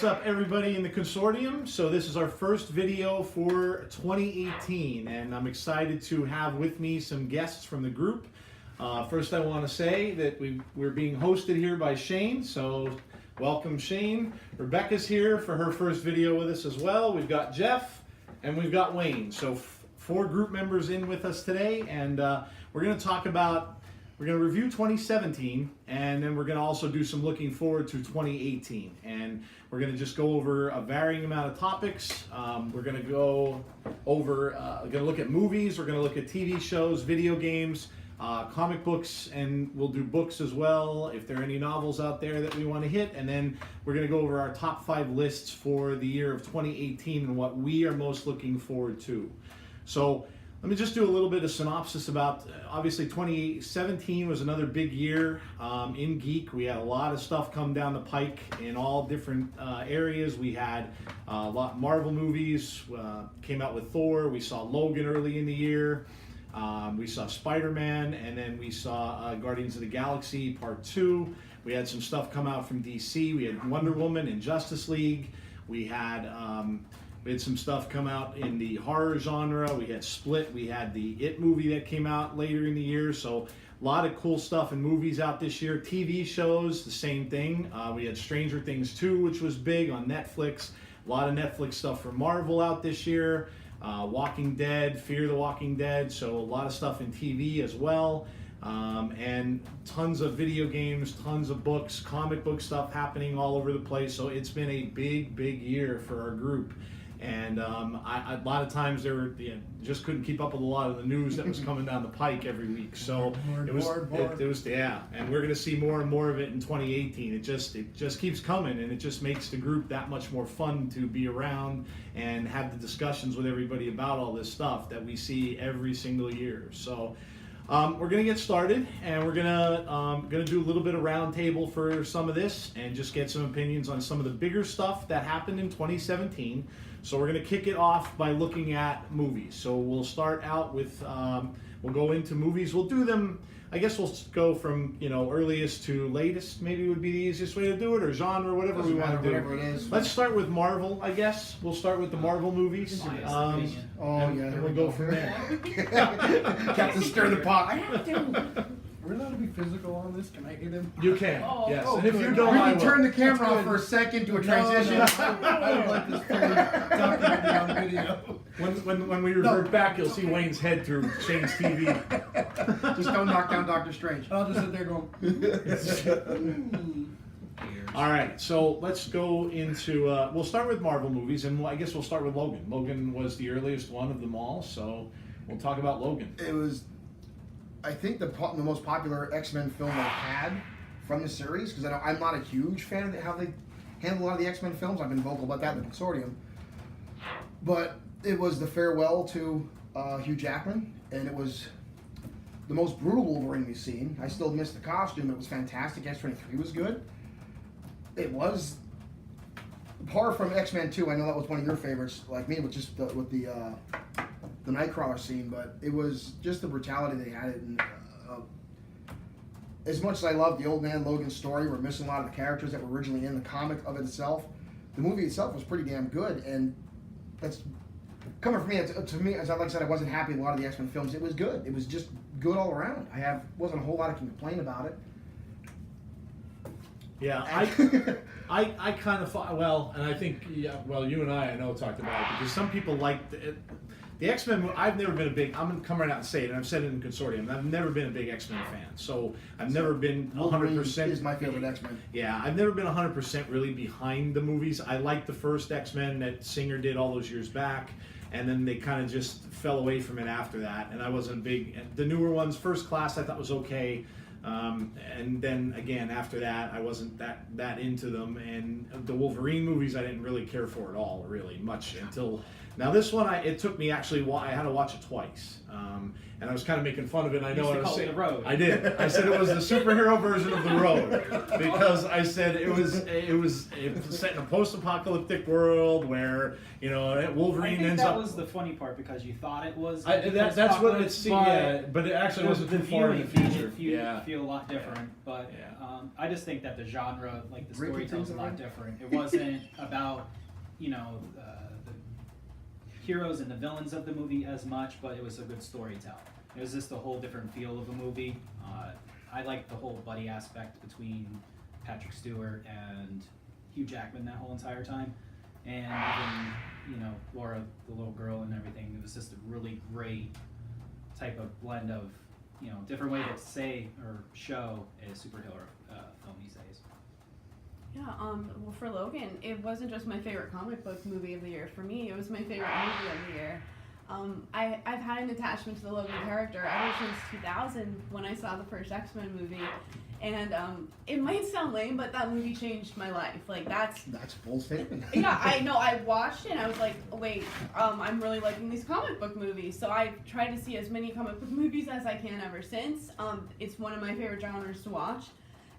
What's up, everybody in the consortium? So this is our first video for 2018, and I'm excited to have with me some guests from the group. First, I want to say that we're being hosted here by Shane, so welcome, Shane. Rebecca's here for her first video with us as well. We've got Jeff, and we've got Wayne. So four group members in with us today, and we're going to talk about, we're going to review 2017, and then we're going to also do some looking forward to 2018. And we're going to just go over a varying amount of topics. We're going to go over, we're going to look at movies, we're going to look at TV shows, video games, comic books, and we'll do books as well, if there are any novels out there that we want to hit. And then we're going to go over our top 5 lists for the year of 2018 and what we are most looking forward to. So let me just do a little bit of synopsis about, obviously 2017 was another big year in Geek. We had a lot of stuff come down the pike in all different areas. We had a lot of Marvel movies, came out with Thor, we saw Logan early in the year, we saw Spider-Man, and then we saw Guardians of the Galaxy Part 2. We had some stuff come out from DC. We had Wonder Woman and Justice League. We had some stuff come out in the horror genre. We had Split. We had the It movie that came out later in the year. So a lot of cool stuff in movies out this year. TV shows, the same thing. We had Stranger Things 2, which was big on Netflix. A lot of Netflix stuff for Marvel out this year. Walking Dead, Fear the Walking Dead. So a lot of stuff in TV as well. And tons of video games, tons of books, comic book stuff happening all over the place. So it's been a big, big year for our group. And a lot of times just couldn't keep up with a lot of the news that was coming down the pike every week. So it was yeah. And we're going to see more and more of it in 2018. It just keeps coming, and it just makes the group that much more fun to be around and have the discussions with everybody about all this stuff that we see every single year. So we're going to get started, and we're going to do a little bit of round table for some of this and just get some opinions on some of the bigger stuff that happened in 2017. So we're going to kick it off by looking at movies. So we'll start out with, we'll go into movies. We'll do them, I guess we'll go from, earliest to latest, maybe would be the easiest way to do it, or genre, whatever we want to do. Whatever it is. Let's start with Marvel, I guess. We'll start with the Marvel movies. And we'll go from there. Captain Stir the Pot. We're allowed to be physical on this. Can I hit him? You can, yes. And if you We don't, I can will. turn the camera off for a second, do a transition. I would like this fully documented on video. When we revert back, you'll see Wayne's head through Shane's TV. Just don't knock down Doctor Strange. I'll just sit there going. All right, so let's go into, we'll start with Marvel movies, and I guess we'll start with Logan. Logan was the earliest one of them all, so we'll talk about Logan. It was, I think, the most popular X-Men film I've had from the series, because I'm not a huge fan of how they handle a lot of the X-Men films. I've been vocal about that in the consortium. But it was the farewell to Hugh Jackman, and it was the most brutal Wolverine we've seen. I still miss the costume. It was fantastic. X-23 was good. It was, apart from X-Men 2, I know that was one of your favorites, like me, with just the Nightcrawler scene, but it was just the brutality they had. And as much as I love the Old Man Logan story, we're missing a lot of the characters that were originally in the comic of itself. The movie itself was pretty damn good, and that's coming from me. To me, as I said, I wasn't happy with a lot of the X-Men films. It was good. It was just good all around. Wasn't a whole lot I can complain about it. Yeah, I kind of thought, well, and I think, you and I know, talked about it, because some people like the X-Men. I've never been I'm going to come right out and say it, and I've said it in the consortium. I've never been a big X-Men fan, so I've never been 100%. Is my favorite X-Men. Yeah, I've never been 100% really behind the movies. I liked the first X-Men that Singer did all those years back, and then they kind of just fell away from it after that, and I wasn't big. The newer ones, First Class, I thought was okay. And then again after that I wasn't that into them, and the Wolverine movies I didn't really care for at all, really much, until Now this one, it took me actually. I had to watch it twice, and I was kind of making fun of it. And I know I was call it saying The Road. I did. I said it was the superhero version of The Road because I said it was set in a post-apocalyptic world where I Wolverine think ends that up. was the funny part because you thought it was. That's what it seemed. Yeah, but it actually wasn't too far in the future. You feel a lot different, but Yeah. I just think that the genre, like the Breaking storytell's a things lot around. different. It wasn't about the heroes and the villains of the movie as much, but it was a good storytelling. It was just a whole different feel of a movie. I liked the whole buddy aspect between Patrick Stewart and Hugh Jackman that whole entire time, and even Laura, the little girl, and everything. It was just a really great type of blend of different way to say or show a superhero film these days. Yeah, well, for Logan, it wasn't just my favorite comic book movie of the year. For me, it was my favorite movie of the year. I've had an attachment to the Logan character ever since 2000 when I saw the first X-Men movie. And it might sound lame, but that movie changed my life. Like, that's That's a bold statement. yeah, I know. I watched it and I was like, wait, I'm really liking these comic book movies. So I've tried to see as many comic book movies as I can ever since. It's one of my favorite genres to watch.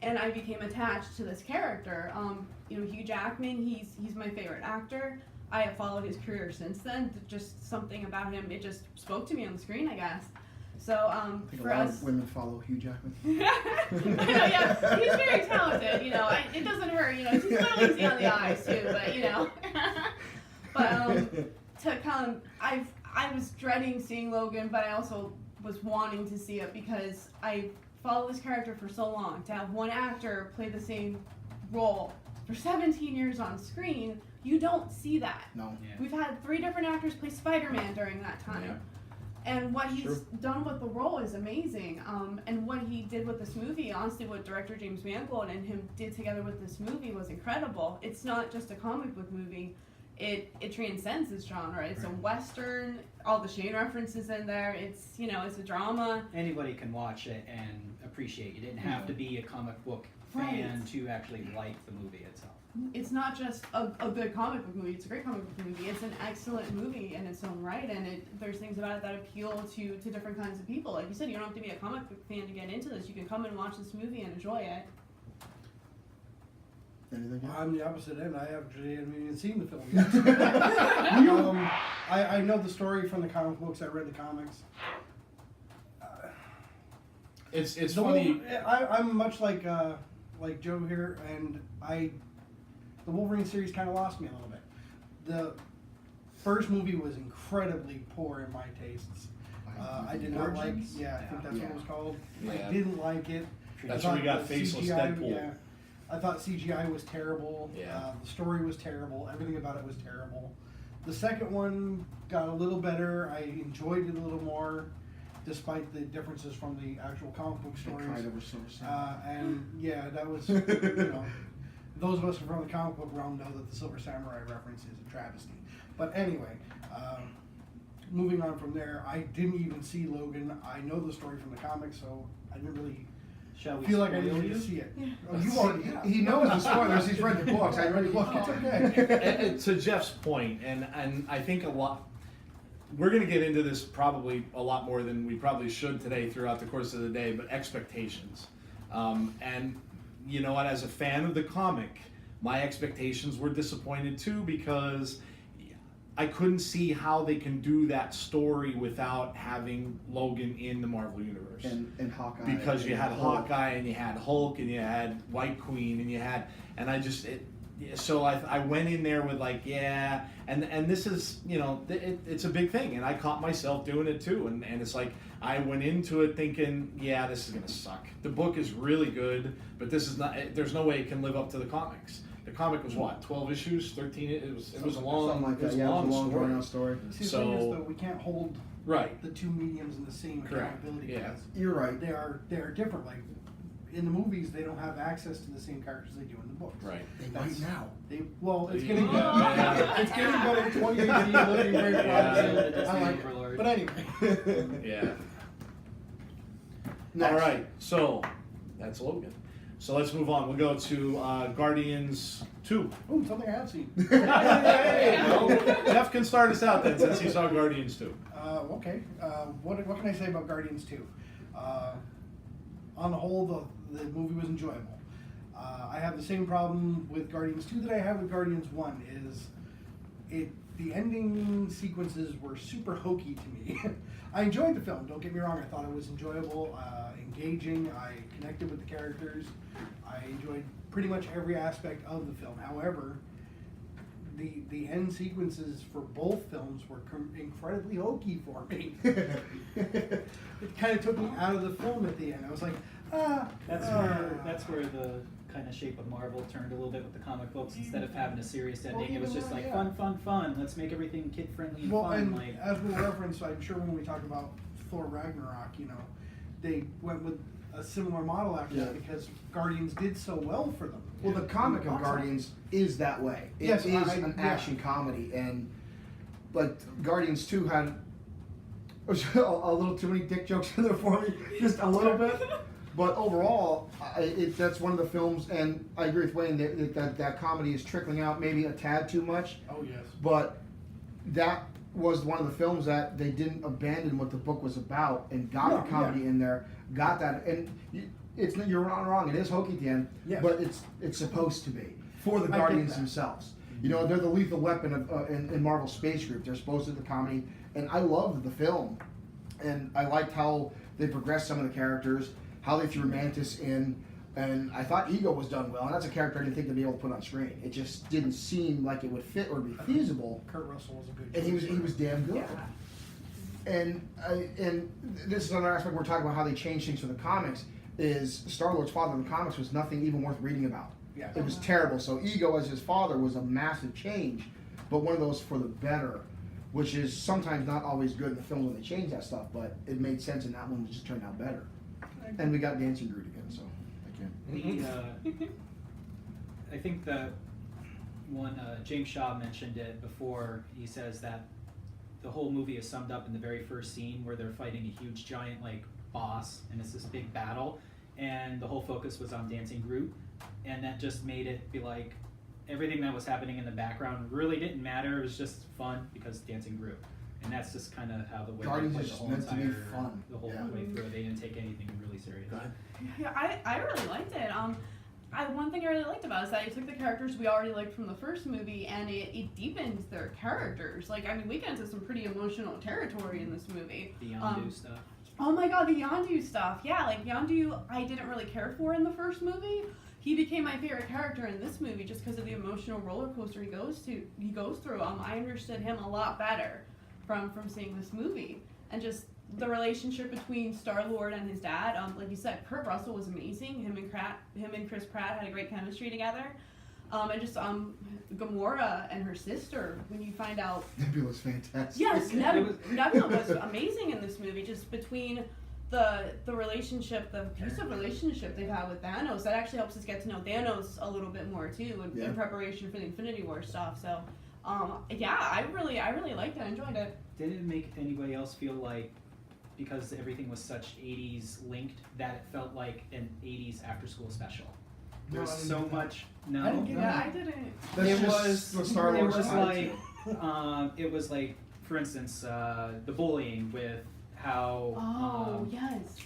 And I became attached to this character. Hugh Jackman, he's my favorite actor. I have followed his career since then. Just something about him, it just spoke to me on the screen, I guess. So I think for a lot us, of women follow Hugh Jackman. I know, yeah, he's very talented. It doesn't hurt. He's a little easy on the eyes too, but to come, I was dreading seeing Logan, but I also was wanting to see it because I followed this character for so long. To have one actor play the same role for 17 years on screen, you don't see that. No. Yeah. We've had 3 different actors play Spider-Man during that time. Yeah. And what he's Sure. done with the role is amazing. And what he did with this movie, honestly, what director James Mangold and him did together with this movie was incredible. It's not just a comic book movie. It transcends this genre. It's a Western, all the Shane references in there. It's a drama. Anybody can watch it and appreciate it. You didn't have to be a comic book fan Right. to actually like the movie itself. It's not just a good comic book movie. It's a great comic book movie. It's an excellent movie in its own right, and there's things about it that appeal to different kinds of people. Like you said, you don't have to be a comic book fan to get into this. You can come and watch this movie and enjoy it. Anything else? I'm the opposite end. I actually haven't even seen the film yet. I know the story from the comic books. I read the comics. It's The funny. I'm much like Joe here, and the Wolverine series kind of lost me a little bit. The first movie was incredibly poor in my tastes. I did not like. Origins? Yeah, I think that's what it was called. Yeah. I didn't like it. That's I where we thought got the faceless CGI Deadpool. Yeah, I thought CGI was terrible. Yeah. The story was terrible. Everything about it was terrible. The second one got a little better. I enjoyed it a little more, despite the differences from the actual comic book I stories. cried over Silver Samurai. And yeah, that was those of us from the comic book realm know that the Silver Samurai reference is a travesty. But anyway, moving on from there, I didn't even see Logan. I know the story from the comics, so I didn't really Shall we feel like I spoil needed you? to see it. Yeah. Oh, you already have. He knows the spoilers. He's read the books. I read the book. It's okay. And to Jeff's point, and I think a lot, we're going to get into this probably a lot more than we probably should today throughout the course of the day, but expectations. And you know what, as a fan of the comic, my expectations were disappointed too because I couldn't see how they can do that story without having Logan in the Marvel Universe. And Hawkeye. Because you had and Hulk. Hawkeye and you had Hulk and you had White Queen and you had, and so I went in there with like, yeah, and this is, it's a big thing, and I caught myself doing it too, and it's like, I went into it thinking, yeah, this is gonna suck. The book is really good, but this is not, there's no way it can live up to the comics. The comic was what, 12 issues, 13, it was a long, Something like it was that. a Yeah, long it was a long story. drawn out story. See, the thing is, So- though, we can't hold Right, the two mediums in the same Correct. accountability Yeah. because You're right. they are different. Like in the movies, they don't have access to the same characters they do in the books. right. They That's- might now. It's getting better. Yeah. It's getting better. 2018 looking very Yeah. promising. I like Overlord. it. But anyway. Yeah. Next. All right, so that's Logan. So let's move on. We'll go to Guardians 2. Ooh, something I have seen. Well, Jeff can start us out then, since he saw Guardians 2. Okay. What can I say about Guardians 2? On the whole, the movie was enjoyable. I have the same problem with Guardians 2 that I have with Guardians 1. The ending sequences were super hokey to me. I enjoyed the film. Don't get me wrong. I thought it was enjoyable, engaging. I connected with the characters. I enjoyed pretty much every aspect of the film. However, the end sequences for both films were incredibly hokey for me. It kind of took me out of the film at the end. I was like, That's where the kind of shape of Marvel turned a little bit with the comic books. Instead of having a serious ending, it was just like fun. Let's make everything kid friendly and Well, fun. and Like, as we'll reference, I'm sure when we talk about Thor Ragnarok, they went with a similar model after that because Guardians did so well for them. Well, the comic of Guardians is that way. It Yes, is an yeah. action comedy, and like Guardians 2 had a little too many dick jokes in there for me, just a little bit. But overall, that's one of the films, and I agree with Wayne that comedy is trickling out maybe a tad too much. Oh yes. But that was one of the films that they didn't abandon what the book was about and got the comedy in there, got that, and you're not wrong. It is hokey at the end, Yes. but it's supposed to be for the I get Guardians that. themselves. They're the lethal weapon of, in Marvel Space Group. They're supposed to be the comedy, and I loved the film, and I liked how they progressed some of the characters, how they threw Mantis in, and I thought Ego was done well, and that's a character I didn't think they'd be able to put on screen. It just didn't seem like it would fit or be feasible, Kurt Russell was a good. and he was damn good. And this is another aspect we're talking about how they changed things for the comics. Is Star-Lord's father in the comics was nothing even worth reading about. Yeah. It was terrible. So Ego as his father was a massive change, but one of those for the better, which is sometimes not always good in the films when they change that stuff. But it made sense, and that one just turned out better. And we got Dancing Groot again, so I can't. I think that one James Shaw mentioned it before. He says that the whole movie is summed up in the very first scene where they're fighting a huge giant like boss, and it's this big battle, and the whole focus was on Dancing Groot, and that just made it be like everything that was happening in the background really didn't matter. It was just fun because Dancing Groot. And that's just kind of how the way Guardians they is played the just whole meant to be entire fun. the whole Yeah. way through. They didn't take anything really serious. Go ahead. Yeah, I really liked it. One thing I really liked about it is that it took the characters we already liked from the first movie and it deepens their characters. Like, I mean, we get into some pretty emotional territory in this movie. The Yondu stuff. Oh my god, the Yondu stuff. Yeah, like Yondu I didn't really care for in the first movie. He became my favorite character in this movie just because of the emotional roller coaster he goes through. I understood him a lot better from seeing this movie. And just the relationship between Star-Lord and his dad, like you said, Kurt Russell was amazing. Him and Chris Pratt had a great chemistry together. And just Gamora and her sister, when you find out. Nebula's fantastic. Yes, Nebula was amazing in this movie. Just between the relationship, the abusive relationship they've had with Thanos, that actually helps us get to know Thanos a little bit more too, in preparation for the Infinity War stuff. So, yeah, I really liked it. I enjoyed it. Did it make anybody else feel like, because everything was such 80s linked, that it felt like an 80s after school special? There was No, I didn't so get that. much. No, I didn't get Yeah, I didn't. That's it just was. what Star Wars It was tied like, to. it was like, for instance, the bullying with how Oh, yes.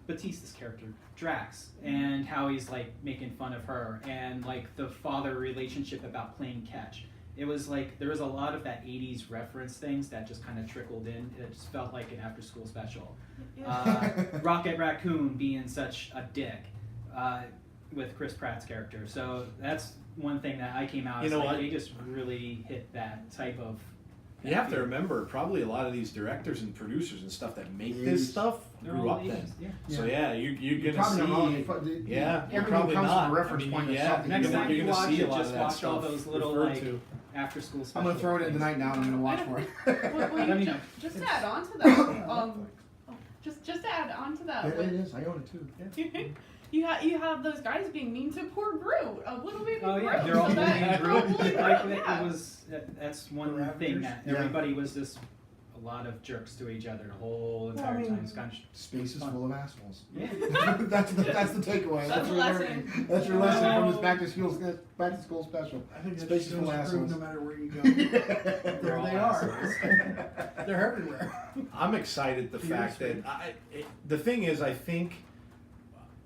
Batista's character Drax, and how he's like making fun of her, and like the father relationship about playing catch. It was like there was a lot of that 80s reference things that just kind of trickled in. It just felt like an after school special. Rocket Raccoon being such a dick with Chris Pratt's character. So that's one thing that I came out You as know like what? they just really hit that type of. You have to remember, probably a lot of these directors and producers and stuff that make Yes. this stuff They're grew all up then. 80s, yeah. So yeah, you're gonna Probably not wrong. see. Yeah, you're everything probably comes not. from a reference point to something. Next time you're you gonna watch see it, a lot just of that watch all stuff those little referred like to. after school I'm special. gonna throw it in things. tonight now, and I'm gonna watch for it. Well, Let me know. just to add on to that, just to add on to that, It is. I own it too. Yeah. you have those guys being mean to poor Groot, a little baby Oh yeah, Groot. they're all so that- bullying they're all bullying Groot. Like Groot, it yeah. was. That's one The thing Ravagers? that Yeah. everybody was just a lot of jerks to each other the whole entire time. It's kind of Space is Fun. full of assholes. yeah. that's the takeaway. That's a your lesson. learning. That's your lesson from this No. back to school special. I think Space that's is just full of goes to prove assholes. no matter where you go, there They're all they are. They're everywhere. I'm excited the fact that the thing is, I think,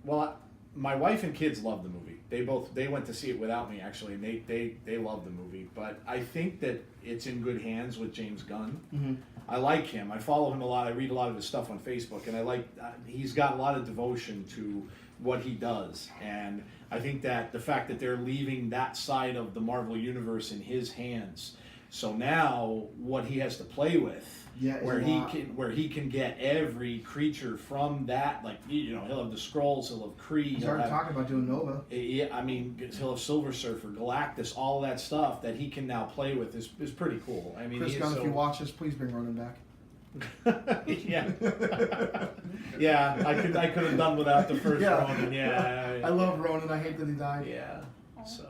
well, my wife and kids love the movie. They went to see it without me actually, and they love the movie. But I think that it's in good hands with James Gunn. Mhm. I like him. I follow him a lot. I read a lot of his stuff on Facebook, and I like he's got a lot of devotion to what he does. And I think that the fact that they're leaving that side of the Marvel universe in his hands, so now what he has to play with. Yeah, is Where a he lot. he can get every creature from that, like he'll have the Skrulls, he'll have Kree, He's he'll already have, talking about doing Nova. yeah, I mean he'll have Silver Surfer, Galactus, all that stuff that he can now play with is pretty cool. I mean, Chris he is Gunn, if so- you watch this, please bring Ronan back. yeah, yeah, I could have done without the first Yeah. Ronin. Yeah, I love Ronan. I hate that he died. yeah. So